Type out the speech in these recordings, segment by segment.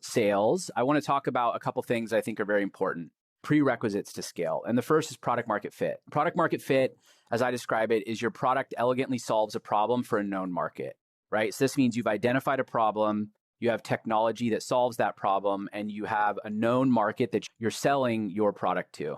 sales, I want to talk about a couple things I think are very important. Prerequisites to scale. And the first is product market fit. Product market fit, as I describe it, is your product elegantly solves a problem for a known market, right? So this means you've identified a problem, you have technology that solves that problem, and you have a known market that you're selling your product to.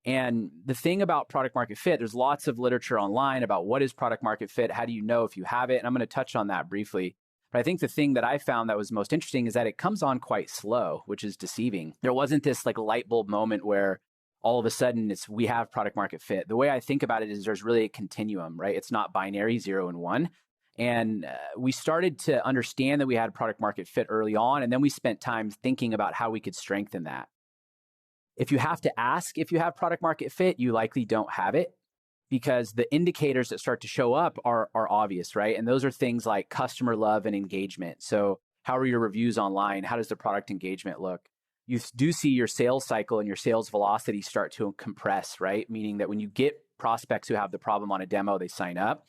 And the thing about product market fit, there's lots of literature online about what is product market fit, how do you know if you have it? And I'm going to touch on that briefly. But I think the thing that I found that was most interesting is that it comes on quite slow, which is deceiving. There wasn't this like light bulb moment where all of a sudden we have product market fit. The way I think about it is there's really a continuum, right? It's not binary, 0 and 1. And we started to understand that we had product market fit early on, and then we spent time thinking about how we could strengthen that. If you have to ask if you have product market fit, you likely don't have it, because the indicators that start to show up are obvious, right? And those are things like customer love and engagement. So how are your reviews online? How does the product engagement look? You do see your sales cycle and your sales velocity start to compress, right? Meaning that when you get prospects who have the problem on a demo, they sign up.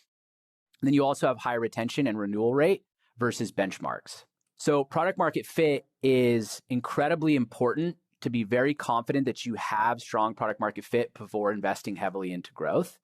And then you also have high retention and renewal rate versus benchmarks. So product market fit is incredibly important to be very confident that you have strong product market fit before investing heavily into growth.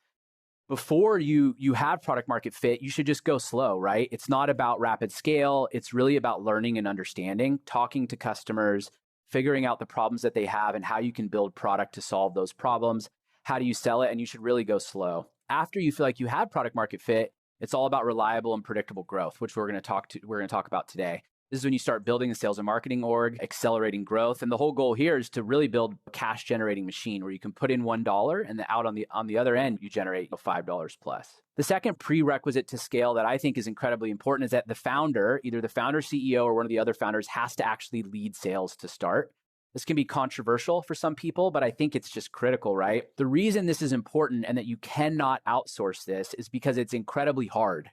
Before you have product market fit, you should just go slow, right? It's not about rapid scale. It's really about learning and understanding, talking to customers, figuring out the problems that they have and how you can build product to solve those problems. How do you sell it? And you should really go slow. After you feel like you have product market fit, it's all about reliable and predictable growth, which we're going to talk about today. This is when you start building a sales and marketing org, accelerating growth. And the whole goal here is to really build a cash generating machine where you can put in $1 and out on the other end, you generate $5 plus. The second prerequisite to scale that I think is incredibly important is that the founder, either the founder, CEO, or one of the other founders, has to actually lead sales to start. This can be controversial for some people, but I think it's just critical, right? The reason this is important and that you cannot outsource this is because it's incredibly hard.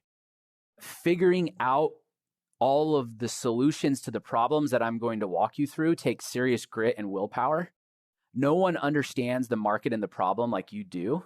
Figuring out all of the solutions to the problems that I'm going to walk you through takes serious grit and willpower. No one understands the market and the problem like you do.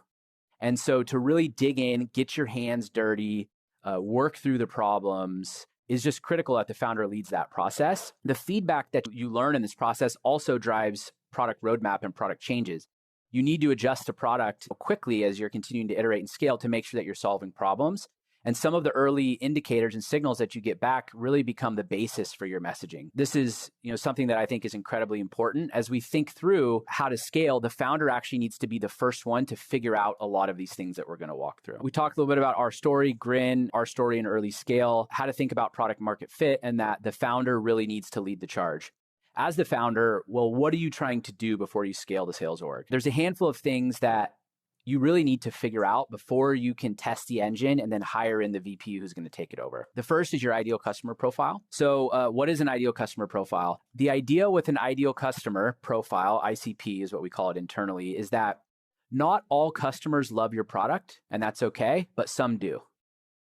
And so to really dig in, get your hands dirty, work through the problems is just critical that the founder leads that process. The feedback that you learn in this process also drives product roadmap and product changes. You need to adjust the product quickly as you're continuing to iterate and scale to make sure that you're solving problems. And some of the early indicators and signals that you get back really become the basis for your messaging. This is, something that I think is incredibly important. As we think through how to scale, the founder actually needs to be the first one to figure out a lot of these things that we're going to walk through. We talked a little bit about our story, Grin, our story in early scale, how to think about product market fit, and that the founder really needs to lead the charge. As the founder, well, what are you trying to do before you scale the sales org? There's a handful of things that you really need to figure out before you can test the engine and then hire in the VP who's going to take it over. The first is your ideal customer profile. So what is an ideal customer profile? The idea with an ideal customer profile, ICP is what we call it internally, is that not all customers love your product, and that's okay, but some do.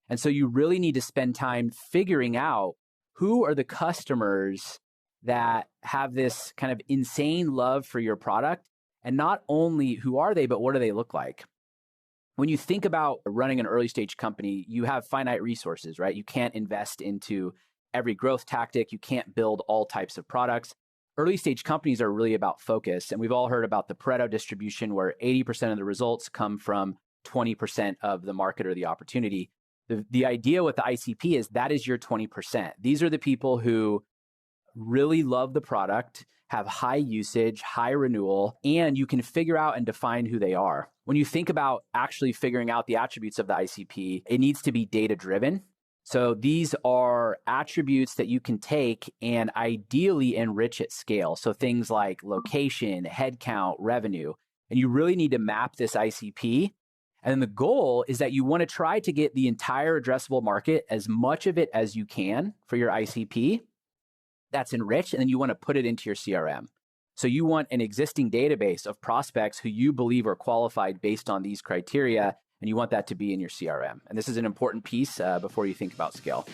And so you really need to spend time figuring out who are the customers that have this kind of insane love for your product. And not only who are they, but what do they look like? When you think about running an early stage company, you have finite resources, right? You can't invest into every growth tactic. You can't build all types of products. Early stage companies are really about focus. And we've all heard about the Pareto distribution where 80% of the results come from 20% of the market or the opportunity. The idea with the ICP is that is your 20%. These are the people who really love the product, have high usage, high renewal, and you can figure out and define who they are. When you think about actually figuring out the attributes of the ICP, it needs to be data-driven. So these are attributes that you can take and ideally enrich at scale. So things like location, headcount, revenue. And you really need to map this ICP. And then the goal is that you want to try to get the entire addressable market, as much of it as you can for your ICP. That's enriched, and then you want to put it into your CRM. So you want an existing database of prospects who you believe are qualified based on these criteria, and you want that to be in your CRM. And this is an important piece before you think about scale.